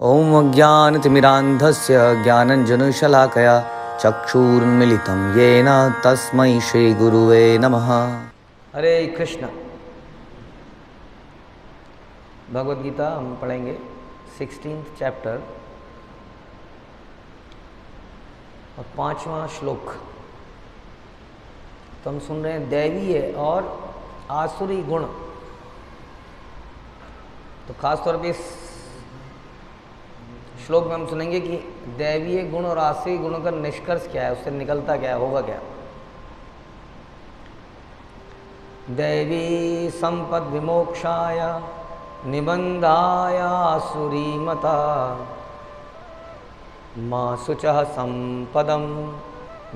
ओम अज्ञानतिमिरान्धस्य ज्ञानञ्जनशलाकया चक्षुरुन्मीलितं येन तस्मै श्रीगुरुवे नमः। हरे कृष्ण। भगवद गीता हम पढ़ेंगे 16th चैप्टर और 5वां श्लोक। तो हम सुन रहे हैं दैवीय और आसुरी गुण। तो खास तौर पे इस श्लोक में हम सुनेंगे कि दैवीय गुण और आसुरी गुणों का निष्कर्ष क्या है, उससे निकलता क्या है, होगा क्या। दैवी संपद विमोक्षाय निबंधाय आसुरी मता मां शुचः संपदम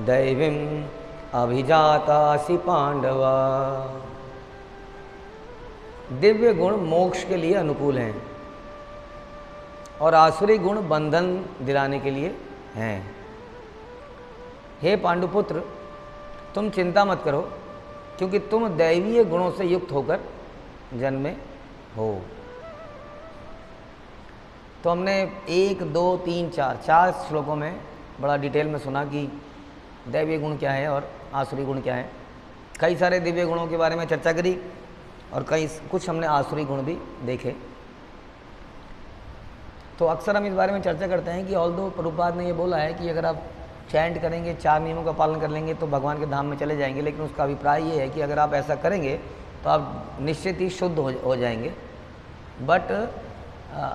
दैवीम अभिजातासि पांडवा। दिव्य गुण मोक्ष के लिए अनुकूल हैं और आसुरी गुण बंधन दिलाने के लिए हैं। हे पांडुपुत्र, तुम चिंता मत करो, क्योंकि तुम दैवीय गुणों से युक्त होकर जन्मे हो। तो हमने 1, 2, 3, 4 श्लोकों में बड़ा डिटेल में सुना कि दैवीय गुण क्या है और आसुरी गुण क्या है। कई सारे दिव्य गुणों के बारे में चर्चा करी और कुछ हमने आसुरी गुण भी देखे। तो अक्सर हम इस बारे में चर्चा करते हैं कि ऑल्दो प्रभुपाद ने ये बोला है कि अगर आप चैंट करेंगे, 4 नियमों का पालन कर लेंगे तो भगवान के धाम में चले जाएंगे, लेकिन उसका अभिप्राय ये है कि अगर आप ऐसा करेंगे तो आप निश्चित ही शुद्ध हो जाएंगे। बट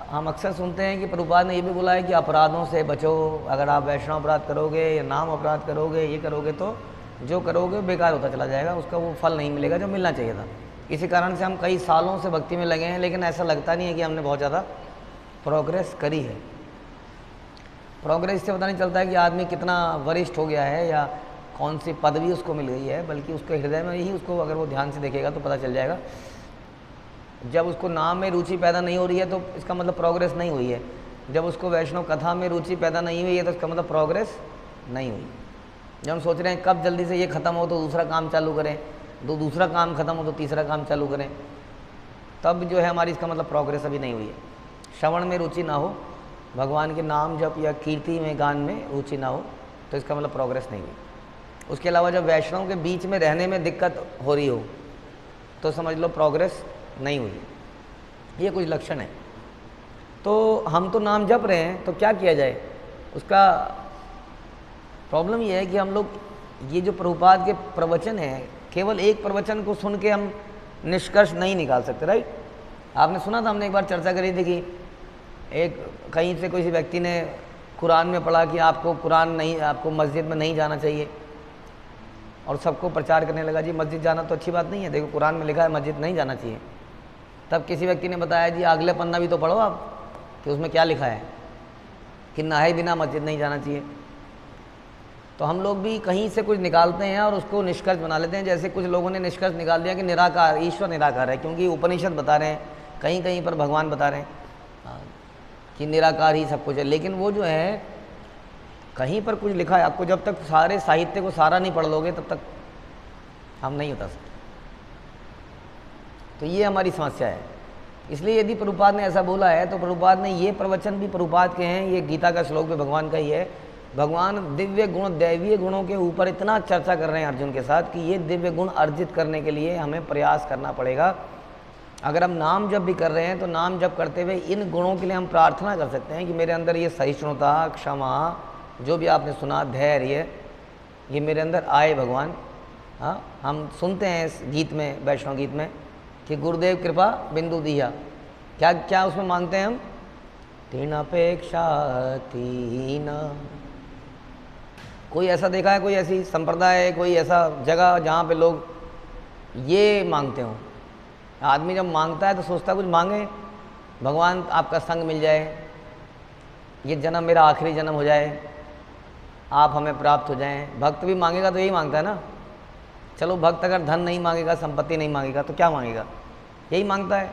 हम अक्सर सुनते हैं कि प्रभुपाद ने ये भी बोला है कि अपराधों से बचो। अगर आप वैष्णव अपराध करोगे या नाम अपराध करोगे, ये करोगे तो जो करोगे बेकार होता चला जाएगा, उसका वो फल नहीं मिलेगा जो मिलना चाहिए था। इसी कारण से हम कई सालों से भक्ति में लगे हैं, लेकिन ऐसा लगता नहीं है कि हमने बहुत ज़्यादा प्रोग्रेस करी है। प्रोग्रेस से पता नहीं चलता है कि आदमी कितना वरिष्ठ हो गया है या कौन सी पदवी उसको मिल गई है, बल्कि उसके हृदय में ही उसको अगर वो ध्यान से देखेगा तो पता चल जाएगा। जब उसको नाम में रुचि पैदा नहीं हो रही है तो इसका मतलब प्रोग्रेस नहीं हुई है। जब उसको वैष्णव कथा में रुचि पैदा नहीं हुई है तो इसका मतलब प्रोग्रेस नहीं हुई। जब हम सोच रहे हैं कब जल्दी से ये ख़त्म हो तो दूसरा काम चालू करें, दूसरा काम ख़त्म हो तो तीसरा काम चालू करें, तब जो है हमारी इसका मतलब प्रोग्रेस अभी नहीं हुई है। श्रवण में रुचि ना हो, भगवान के नाम जप या कीर्ति में गान में रुचि ना हो, तो इसका मतलब प्रोग्रेस नहीं हुई। उसके अलावा जब वैष्णव के बीच में रहने में दिक्कत हो रही हो तो समझ लो प्रोग्रेस नहीं हुई। ये कुछ लक्षण है। तो हम तो नाम जप रहे हैं, तो क्या किया जाए। उसका प्रॉब्लम ये है कि हम लोग ये जो प्रभुपाद के प्रवचन हैं, केवल एक प्रवचन को सुन के हम निष्कर्ष नहीं निकाल सकते। राइट, आपने सुना था, हमने एक बार चर्चा करी थी कि एक कहीं से किसी व्यक्ति ने कुरान में पढ़ा कि आपको मस्जिद में नहीं जाना चाहिए, और सबको प्रचार करने लगा जी मस्जिद जाना तो अच्छी बात नहीं है, देखो कुरान में लिखा है मस्जिद नहीं जाना चाहिए। तब किसी व्यक्ति ने बताया जी अगले पन्ना भी तो पढ़ो आप कि उसमें क्या लिखा है कि नहाए बिना मस्जिद नहीं जाना चाहिए। तो हम लोग भी कहीं से कुछ निकालते हैं और उसको निष्कर्ष बना लेते हैं। जैसे कुछ लोगों ने निष्कर्ष निकाल दिया कि निराकार, ईश्वर निराकार है, क्योंकि उपनिषद बता रहे हैं, कहीं कहीं पर भगवान बता रहे हैं कि निराकार ही सब कुछ है। लेकिन वो जो है कहीं पर कुछ लिखा है, आपको जब तक सारे साहित्य को सारा नहीं पढ़ लोगे तब तक हम नहीं बता सकते। तो ये हमारी समस्या है। इसलिए यदि प्रभुपाद ने ऐसा बोला है तो प्रभुपाद ने ये प्रवचन भी प्रभुपाद के हैं, ये गीता का श्लोक भी भगवान का ही है। भगवान दिव्य गुण, दैवीय गुणों के ऊपर इतना चर्चा कर रहे हैं अर्जुन के साथ कि ये दिव्य गुण अर्जित करने के लिए हमें प्रयास करना पड़ेगा। अगर हम नाम जप भी कर रहे हैं तो नाम जप करते हुए इन गुणों के लिए हम प्रार्थना कर सकते हैं कि मेरे अंदर ये सहिष्णुता, क्षमा, जो भी आपने सुना, धैर्य, ये मेरे अंदर आए भगवान। हाँ, हम सुनते हैं इस गीत में, वैष्णव गीत में, कि गुरुदेव कृपा बिंदु दिया। क्या क्या उसमें मांगते हैं हम? तीन अपेक्षा तीन। कोई ऐसा देखा है, कोई ऐसी संप्रदाय है, कोई ऐसा जगह जहाँ पे लोग ये मांगते हों? आदमी जब मांगता है तो सोचता कुछ मांगे, भगवान आपका संग मिल जाए, ये जन्म मेरा आखिरी जन्म हो जाए, आप हमें प्राप्त हो जाएं। भक्त भी मांगेगा तो यही मांगता है ना। चलो भक्त अगर धन नहीं मांगेगा, संपत्ति नहीं मांगेगा तो क्या मांगेगा? यही मांगता है।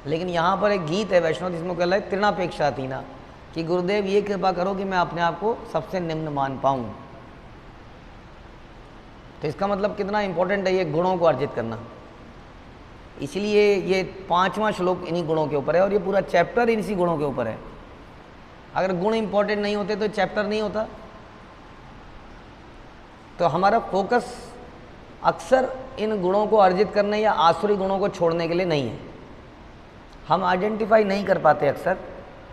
लेकिन यहाँ पर एक गीत है वैष्णव जिसमें कह रहा है तृणापेक्षा तीना, कि गुरुदेव ये कृपा करो कि मैं अपने आप को सबसे निम्न मान पाऊँ। तो इसका मतलब कितना इंपॉर्टेंट है ये गुणों को अर्जित करना। इसलिए ये 5वां श्लोक इन्हीं गुणों के ऊपर है और ये पूरा चैप्टर इसी गुणों के ऊपर है। अगर गुण इंपॉर्टेंट नहीं होते तो चैप्टर नहीं होता। तो हमारा फोकस अक्सर इन गुणों को अर्जित करने या आसुरी गुणों को छोड़ने के लिए नहीं है। हम आइडेंटिफाई नहीं कर पाते अक्सर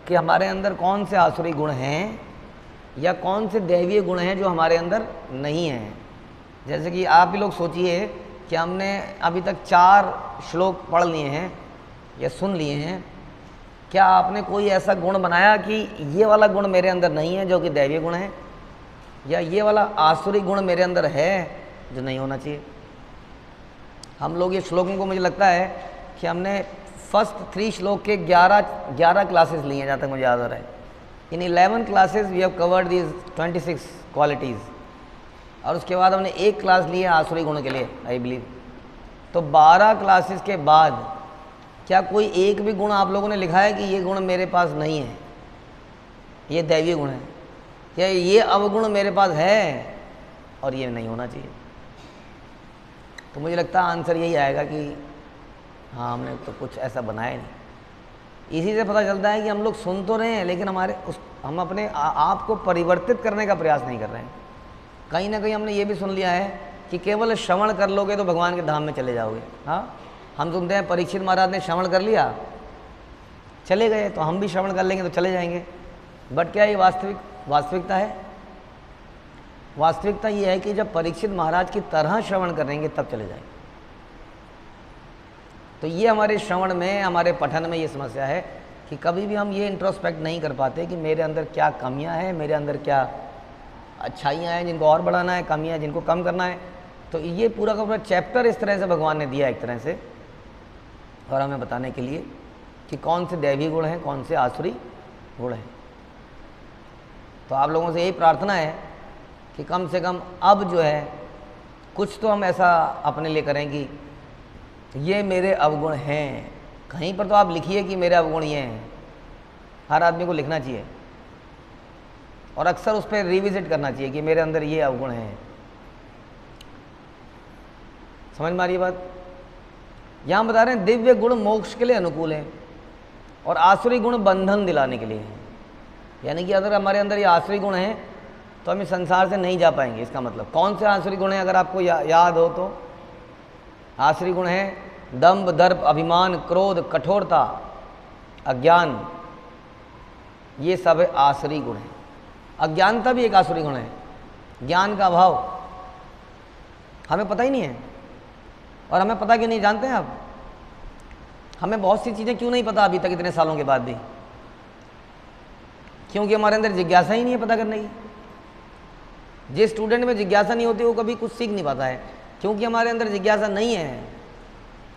कि हमारे अंदर कौन से आसुरी गुण हैं या कौन से दैवीय गुण हैं जो हमारे अंदर नहीं हैं। जैसे कि आप भी लोग सोचिए कि हमने अभी तक 4 श्लोक पढ़ लिए हैं या सुन लिए हैं, क्या आपने कोई ऐसा गुण बनाया कि ये वाला गुण मेरे अंदर नहीं है जो कि दैवीय गुण है, या ये वाला आसुरी गुण मेरे अंदर है जो नहीं होना चाहिए? हम लोग ये श्लोकों को मुझे लगता है कि हमने फर्स्ट 3 श्लोक के 11 क्लासेस लिए हैं जहाँ तक मुझे याद आ रहा है। In 11 classes we have covered these 26 qualities, और उसके बाद हमने 1 क्लास ली है आसुरी गुण के लिए आई बिलीव। तो 12 क्लासेस के बाद क्या कोई एक भी गुण आप लोगों ने लिखा है कि ये गुण मेरे पास नहीं है, ये दैवीय गुण है, या ये अवगुण मेरे पास है और ये नहीं होना चाहिए? तो मुझे लगता है आंसर यही आएगा कि हाँ, हमने तो कुछ ऐसा बनाया नहीं। इसी से पता चलता है कि हम लोग सुन तो रहे हैं लेकिन हम अपने आप को परिवर्तित करने का प्रयास नहीं कर रहे हैं। कहीं ना कहीं हमने ये भी सुन लिया है कि केवल श्रवण कर लोगे तो भगवान के धाम में चले जाओगे। हाँ, हम सुनते हैं परीक्षित महाराज ने श्रवण कर लिया, चले गए, तो हम भी श्रवण कर लेंगे तो चले जाएंगे। बट क्या ये वास्तविकता है? वास्तविकता ये है कि जब परीक्षित महाराज की तरह श्रवण करेंगे तब चले जाएंगे। तो ये हमारे श्रवण में, हमारे पठन में ये समस्या है कि कभी भी हम ये इंट्रोस्पेक्ट नहीं कर पाते कि मेरे अंदर क्या कमियां हैं, मेरे अंदर क्या अच्छाइयाँ हैं जिनको और बढ़ाना है, कमियां जिनको कम करना है। तो ये पूरा का पूरा चैप्टर इस तरह से भगवान ने दिया एक तरह से, और हमें बताने के लिए कि कौन से दैवी गुण हैं, कौन से आसुरी गुण हैं। तो आप लोगों से यही प्रार्थना है कि कम से कम अब जो है कुछ तो हम ऐसा अपने लिए करें कि ये मेरे अवगुण हैं। कहीं पर तो आप लिखिए कि मेरे अवगुण ये हैं, हर आदमी को लिखना चाहिए और अक्सर उस पर रिविजिट करना चाहिए कि मेरे अंदर ये अवगुण हैं। समझ में आ रही है बात? यहाँ बता रहे हैं दिव्य गुण मोक्ष के लिए अनुकूल हैं और आसुरी गुण बंधन दिलाने के लिए हैं। यानी कि अगर हमारे अंदर ये आसुरी गुण हैं तो हम इस संसार से नहीं जा पाएंगे। इसका मतलब कौन से आसुरी गुण हैं अगर आपको याद हो तो? आसुरी गुण हैं दंभ, दर्प, अभिमान, क्रोध, कठोरता, अज्ञान, ये सब आसुरी गुण हैं। अज्ञानता भी एक आसुरी गुण है, ज्ञान का अभाव, हमें पता ही नहीं है। और हमें पता क्यों नहीं, जानते हैं आप? हमें बहुत सी चीज़ें क्यों नहीं पता अभी तक इतने सालों के बाद भी? क्योंकि हमारे अंदर जिज्ञासा ही नहीं है पता करने की। जिस स्टूडेंट में जिज्ञासा नहीं होती वो कभी कुछ सीख नहीं पाता है, क्योंकि हमारे अंदर जिज्ञासा नहीं है।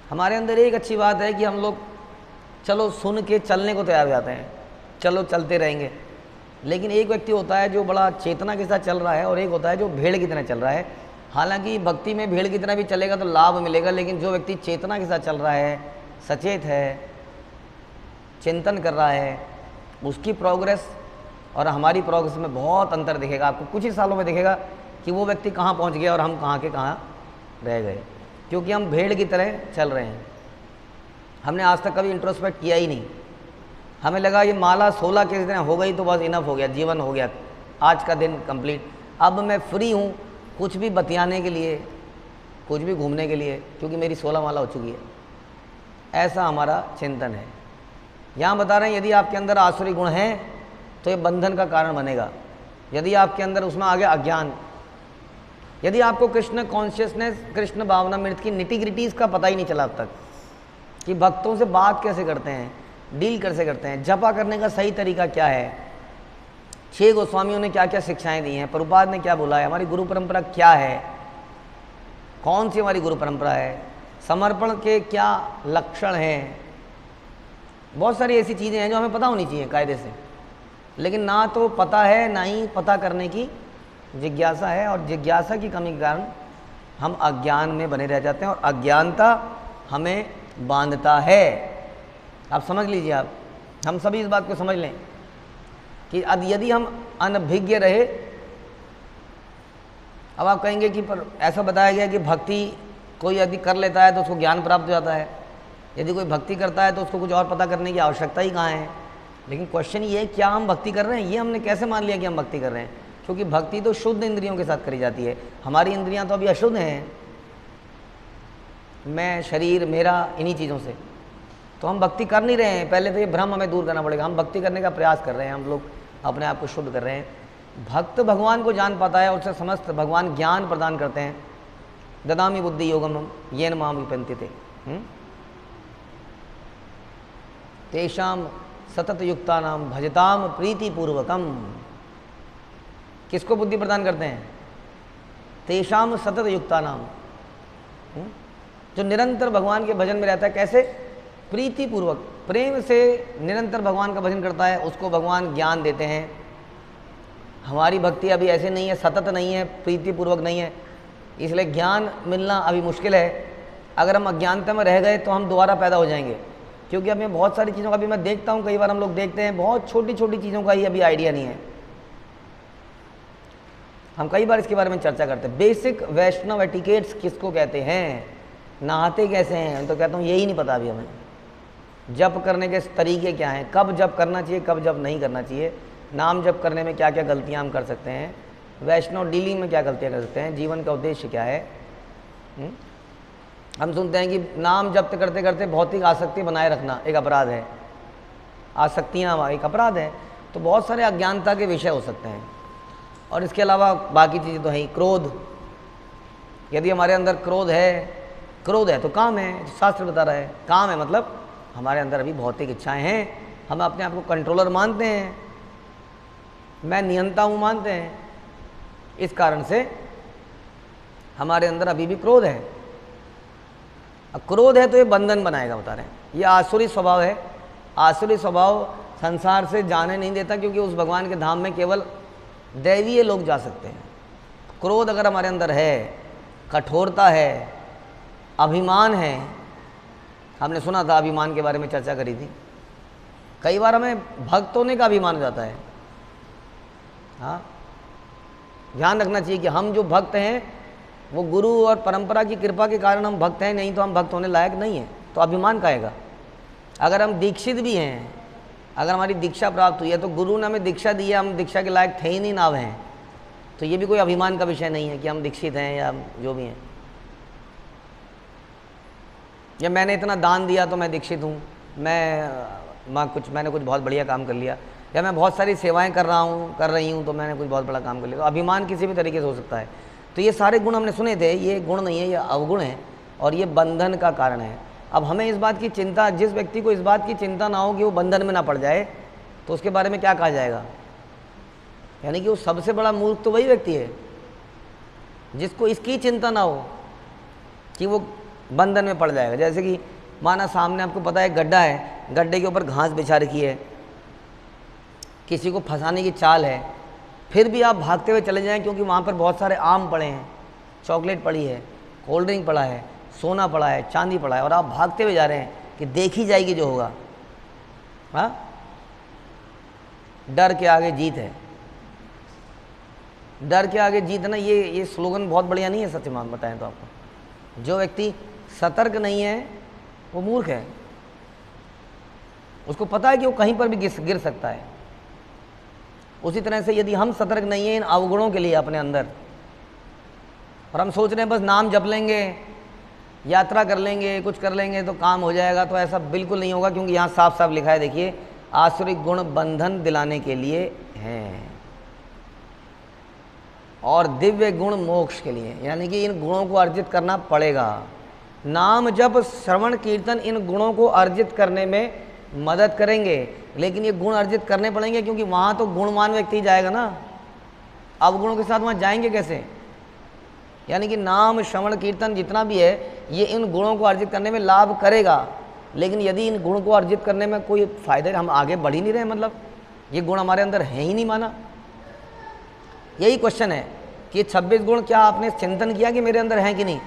हमारे अंदर एक अच्छी बात है कि हम लोग चलो सुन के चलने को तैयार हो जाते हैं, चलो चलते रहेंगे। लेकिन एक व्यक्ति होता है जो बड़ा चेतना के साथ चल रहा है और एक होता है जो भेड़ की तरह चल रहा है। हालांकि भक्ति में भेड़ की तरह भी चलेगा तो लाभ मिलेगा, लेकिन जो व्यक्ति चेतना के साथ चल रहा है, सचेत है, चिंतन कर रहा है, उसकी प्रोग्रेस और हमारी प्रोग्रेस में बहुत अंतर दिखेगा। आपको कुछ ही सालों में दिखेगा कि वो व्यक्ति कहाँ पहुँच गया और हम कहाँ के कहाँ रह गए, क्योंकि हम भेड़ की तरह चल रहे हैं। हमने आज तक कभी इंट्रोस्पेक्ट किया ही नहीं। हमें लगा ये माला 16 के दिन हो गई तो बस इनफ हो गया, जीवन हो गया, आज का दिन कंप्लीट। अब मैं फ्री हूँ कुछ भी बतियाने के लिए, कुछ भी घूमने के लिए, क्योंकि मेरी 16 माला हो चुकी है। ऐसा हमारा चिंतन है। यहाँ बता रहे हैं यदि आपके अंदर आसुरी गुण हैं तो ये बंधन का कारण बनेगा। यदि आपके अंदर उसमें आ गया अज्ञान, यदि आपको कृष्ण कॉन्शियसनेस, कृष्ण भावना मृत की निटी-ग्रिटीज़ का पता ही नहीं चला अब तक कि भक्तों से बात कैसे करते हैं, डील कैसे करते हैं, जपा करने का सही तरीका क्या है, 6 गोस्वामियों ने क्या क्या शिक्षाएं दी हैं, प्रभुपाद ने क्या बोला है, हमारी गुरु परंपरा क्या है, कौन सी हमारी गुरु परंपरा है, समर्पण के क्या लक्षण हैं। बहुत सारी ऐसी चीज़ें हैं जो हमें पता होनी चाहिए कायदे से, लेकिन ना तो पता है ना ही पता करने की जिज्ञासा है। और जिज्ञासा की कमी के कारण हम अज्ञान में बने रह जाते हैं और अज्ञानता हमें बांधता है। आप समझ लीजिए, हम सभी इस बात को समझ लें कि यदि हम अनभिज्ञ रहे, अब आप कहेंगे कि पर ऐसा बताया गया कि भक्ति कोई यदि कर लेता है तो उसको ज्ञान प्राप्त हो जाता है, यदि कोई भक्ति करता है तो उसको कुछ और पता करने की आवश्यकता ही कहाँ है। लेकिन क्वेश्चन ये है क्या हम भक्ति कर रहे हैं, ये हमने कैसे मान लिया कि हम भक्ति कर रहे हैं, क्योंकि भक्ति तो शुद्ध इंद्रियों के साथ करी जाती है, हमारी इंद्रियां तो अभी अशुद्ध हैं, मैं, शरीर, मेरा, इन्हीं चीज़ों से, तो हम भक्ति कर नहीं रहे हैं। पहले तो ये भ्रम हमें दूर करना पड़ेगा, हम भक्ति करने का प्रयास कर रहे हैं, हम लोग अपने आप को शुद्ध कर रहे हैं। भक्त भगवान को जान पाता है और उसे समस्त भगवान ज्ञान प्रदान करते हैं। ददामि बुद्धि योगम येन माम विपन्ति तेषाम सतत युक्ता नाम भजताम प्रीति पूर्वकम। किसको बुद्धि प्रदान करते हैं? तेषाम सतत युक्ता नाम, जो निरंतर भगवान के भजन में रहता है। कैसे? प्रीति पूर्वक, प्रेम से निरंतर भगवान का भजन करता है, उसको भगवान ज्ञान देते हैं। हमारी भक्ति अभी ऐसे नहीं है, सतत नहीं है, प्रीति पूर्वक नहीं है, इसलिए ज्ञान मिलना अभी मुश्किल है। अगर हम अज्ञानता में रह गए तो हम दोबारा पैदा हो जाएंगे, क्योंकि हमें बहुत सारी चीज़ों का भी मैं देखता हूँ, कई बार हम लोग देखते हैं बहुत छोटी छोटी चीज़ों का ही अभी आइडिया नहीं है। हम कई बार इसके बारे में चर्चा करते हैं। बेसिक वैष्णव एटिकेट्स किसको कहते हैं, नहाते कैसे हैं, तो कहता हूँ यही नहीं पता अभी हमें। जप करने के तरीके क्या हैं, कब जप करना चाहिए, कब जप नहीं करना चाहिए, नाम जप करने में क्या क्या गलतियाँ हम कर सकते हैं, वैष्णव डीलिंग में क्या गलतियाँ कर सकते हैं, जीवन का उद्देश्य क्या है। हम सुनते हैं कि नाम जप करते करते भौतिक आसक्ति बनाए रखना एक अपराध है, आसक्तियाँ एक अपराध है। तो बहुत सारे अज्ञानता के विषय हो सकते हैं। और इसके अलावा बाकी चीज़ें तो है ही। क्रोध, यदि हमारे अंदर क्रोध है तो काम है, शास्त्र बता रहा है। काम है मतलब हमारे अंदर अभी भौतिक इच्छाएं हैं, हम अपने आप को कंट्रोलर मानते हैं, मैं नियंता हूँ मानते हैं, इस कारण से हमारे अंदर अभी भी क्रोध है। अब क्रोध है तो ये बंधन बनाएगा, बता रहे हैं। ये आसुरी स्वभाव है। आसुरी स्वभाव संसार से जाने नहीं देता, क्योंकि उस भगवान के धाम में केवल दैवीय लोग जा सकते हैं। क्रोध अगर हमारे अंदर है, कठोरता है, अभिमान है, हमने सुना था अभिमान के बारे में चर्चा करी थी। कई बार हमें भक्त होने का अभिमान हो जाता है। हाँ, ध्यान रखना चाहिए कि हम जो भक्त हैं वो गुरु और परंपरा की कृपा के कारण हम भक्त हैं, नहीं तो हम भक्त होने लायक नहीं हैं। तो अभिमान का आएगा। अगर हम दीक्षित भी हैं, अगर हमारी दीक्षा प्राप्त हुई है, तो गुरु ने हमें दीक्षा दी है, हम दीक्षा के लायक थे ही नहीं, ना हैं, तो ये भी कोई अभिमान का विषय नहीं है कि हम दीक्षित हैं या जो भी हैं, या मैंने इतना दान दिया तो मैं दीक्षित हूँ, मैंने कुछ बहुत बढ़िया काम कर लिया, या मैं बहुत सारी सेवाएं कर रही हूँ तो मैंने कुछ बहुत बड़ा काम कर लिया। तो अभिमान किसी भी तरीके से हो सकता है। तो ये सारे गुण हमने सुने थे, ये गुण नहीं है, ये अवगुण है, और ये बंधन का कारण है। अब हमें इस बात की चिंता, जिस व्यक्ति को इस बात की चिंता ना हो कि वो बंधन में ना पड़ जाए, तो उसके बारे में क्या कहा जाएगा? यानी कि वो सबसे बड़ा मूर्ख तो वही व्यक्ति है जिसको इसकी चिंता ना हो कि वो बंधन में पड़ जाएगा। जैसे कि माना सामने आपको पता है गड्ढा है, गड्ढे के ऊपर घास बिछा रखी है, किसी को फंसाने की चाल है, फिर भी आप भागते हुए चले जाएं क्योंकि वहाँ पर बहुत सारे आम पड़े हैं, चॉकलेट पड़ी है, कोल्ड ड्रिंक पड़ा है, सोना पड़ा है, चांदी पड़ा है, और आप भागते हुए जा रहे हैं कि देखी जाएगी जो होगा। हाँ, डर के आगे जीत है। डर के आगे जीत ना, ये स्लोगन बहुत बढ़िया नहीं है सच में बताएं तो आपको। जो व्यक्ति सतर्क नहीं है वो मूर्ख है, उसको पता है कि वो कहीं पर भी गिर सकता है। उसी तरह से यदि हम सतर्क नहीं हैं इन अवगुणों के लिए अपने अंदर, और हम सोच रहे हैं बस नाम जप लेंगे, यात्रा कर लेंगे, कुछ कर लेंगे तो काम हो जाएगा, तो ऐसा बिल्कुल नहीं होगा। क्योंकि यहाँ साफ साफ लिखा है, देखिए, आसुरिक गुण बंधन दिलाने के लिए हैं और दिव्य गुण मोक्ष के लिए, यानी कि इन गुणों को अर्जित करना पड़ेगा। नाम जप, श्रवण, कीर्तन इन गुणों को अर्जित करने में मदद करेंगे, लेकिन ये गुण अर्जित करने पड़ेंगे, क्योंकि वहाँ तो गुणवान व्यक्ति जाएगा ना, अवगुणों के साथ वहाँ जाएंगे कैसे? यानी कि नाम, श्रवण, कीर्तन जितना भी है, ये इन गुणों को अर्जित करने में लाभ करेगा, लेकिन यदि इन गुण को अर्जित करने में कोई फायदा, हम आगे बढ़ ही नहीं रहे, मतलब ये गुण हमारे अंदर है ही नहीं माना। यही क्वेश्चन है कि 26 गुण क्या आपने चिंतन किया कि मेरे अंदर हैं कि नहीं?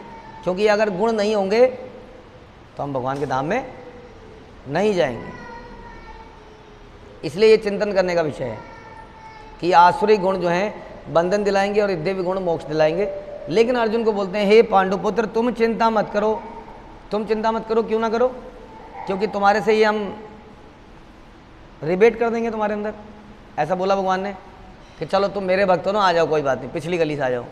क्योंकि अगर गुण नहीं होंगे तो हम भगवान के धाम में नहीं जाएंगे। इसलिए ये चिंतन करने का विषय है कि आसुरी गुण जो हैं बंधन दिलाएंगे और दिव्य गुण मोक्ष दिलाएंगे। लेकिन अर्जुन को बोलते हैं, हे पांडुपुत्र, तुम चिंता मत करो। तुम चिंता मत करो, क्यों ना करो? क्योंकि तुम्हारे से ही हम रिबेट कर देंगे तुम्हारे अंदर। ऐसा बोला भगवान ने कि चलो तुम मेरे भक्त हो ना, आ जाओ, कोई बात नहीं, पिछली गली से आ जाओ।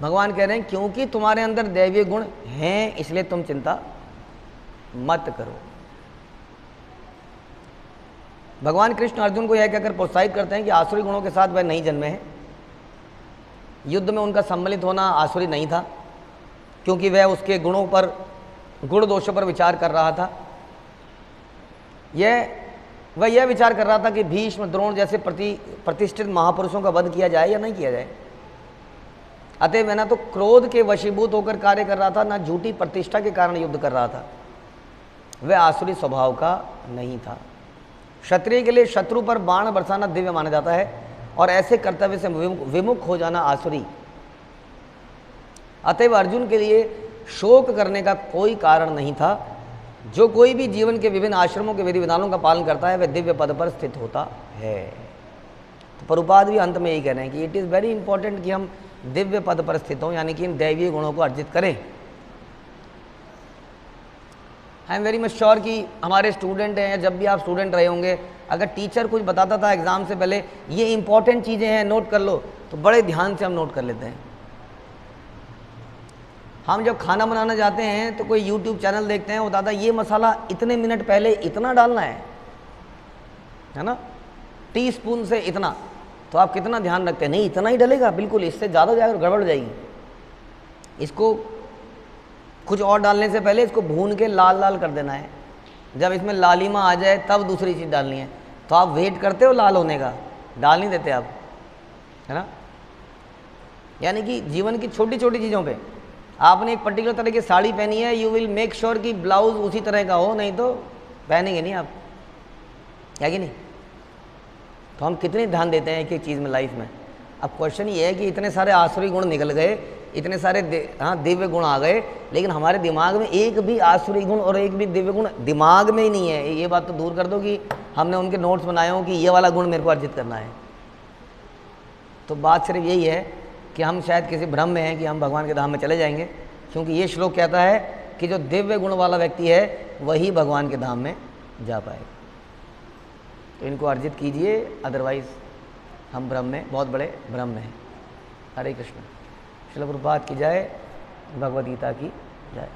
भगवान कह रहे हैं क्योंकि तुम्हारे अंदर दैवीय गुण हैं इसलिए तुम चिंता मत करो। भगवान कृष्ण अर्जुन को यह कहकर प्रोत्साहित करते हैं कि आसुरी गुणों के साथ वह नहीं जन्मे हैं। युद्ध में उनका सम्मिलित होना आसुरी नहीं था, क्योंकि वह उसके गुणों पर, गुण दोषों पर विचार कर रहा था। वह यह विचार कर रहा था कि भीष्म, द्रोण जैसे प्रतिष्ठित महापुरुषों का वध किया जाए या नहीं किया जाए। अतः वह ना तो क्रोध के वशीभूत होकर कार्य कर रहा था, ना झूठी प्रतिष्ठा के कारण युद्ध कर रहा था। वह आसुरी स्वभाव का नहीं था। क्षत्रिय के लिए शत्रु पर बाण बरसाना दिव्य माना जाता है और ऐसे कर्तव्य से विमुख हो जाना आसुरी। अतएव अर्जुन के लिए शोक करने का कोई कारण नहीं था। जो कोई भी जीवन के विभिन्न आश्रमों के विधि विधानों का पालन करता है वह दिव्य पद पर स्थित होता है। तो प्रभुपाद भी अंत में यही कह रहे हैं कि इट इज़ वेरी इंपॉर्टेंट कि हम दिव्य पद पर स्थित हों, यानी कि इन दैवीय गुणों को अर्जित करें। I am very much sure कि हमारे स्टूडेंट हैं, जब भी आप स्टूडेंट रहे होंगे, अगर टीचर कुछ बताता था एग्ज़ाम से पहले, ये इंपॉर्टेंट चीज़ें हैं नोट कर लो, तो बड़े ध्यान से हम नोट कर लेते हैं। हम जब खाना बनाना जाते हैं तो कोई यूट्यूब चैनल देखते हैं, वो दादा ये मसाला इतने मिनट पहले इतना डालना है ना, टीस्पून से इतना, तो आप कितना ध्यान रखते हैं? नहीं, इतना ही डलेगा, बिल्कुल, इससे ज़्यादा जाकर गड़बड़ हो जाएगी। इसको कुछ और डालने से पहले इसको भून के लाल लाल कर देना है। जब इसमें लालिमा आ जाए तब दूसरी चीज़ डालनी है। तो आप वेट करते हो लाल होने का, डाल नहीं देते आप, है ना। यानी कि जीवन की छोटी छोटी चीज़ों पे आपने एक पर्टिकुलर तरह की साड़ी पहनी है, यू विल मेक श्योर कि ब्लाउज उसी तरह का हो, नहीं तो पहनेंगे नहीं आप, है कि नहीं। तो हम कितने ध्यान देते हैं एक एक चीज़ में लाइफ में। अब क्वेश्चन ये है कि इतने सारे आसुरी गुण निकल गए, इतने सारे दिव्य गुण आ गए, लेकिन हमारे दिमाग में एक भी आसुरी गुण और एक भी दिव्य गुण दिमाग में ही नहीं है। ये बात तो दूर कर दो कि हमने उनके नोट्स बनाए हो कि ये वाला गुण मेरे को अर्जित करना है। तो बात सिर्फ यही है कि हम शायद किसी भ्रम में हैं कि हम भगवान के धाम में चले जाएंगे, क्योंकि ये श्लोक कहता है कि जो दिव्य गुण वाला व्यक्ति है वही भगवान के धाम में जा पाएगा। तो इनको अर्जित कीजिए, अदरवाइज़ हम भ्रम में, बहुत बड़े भ्रम में हैं। हरे कृष्ण। श्रील प्रभुपाद की जय, भगवद गीता की जय।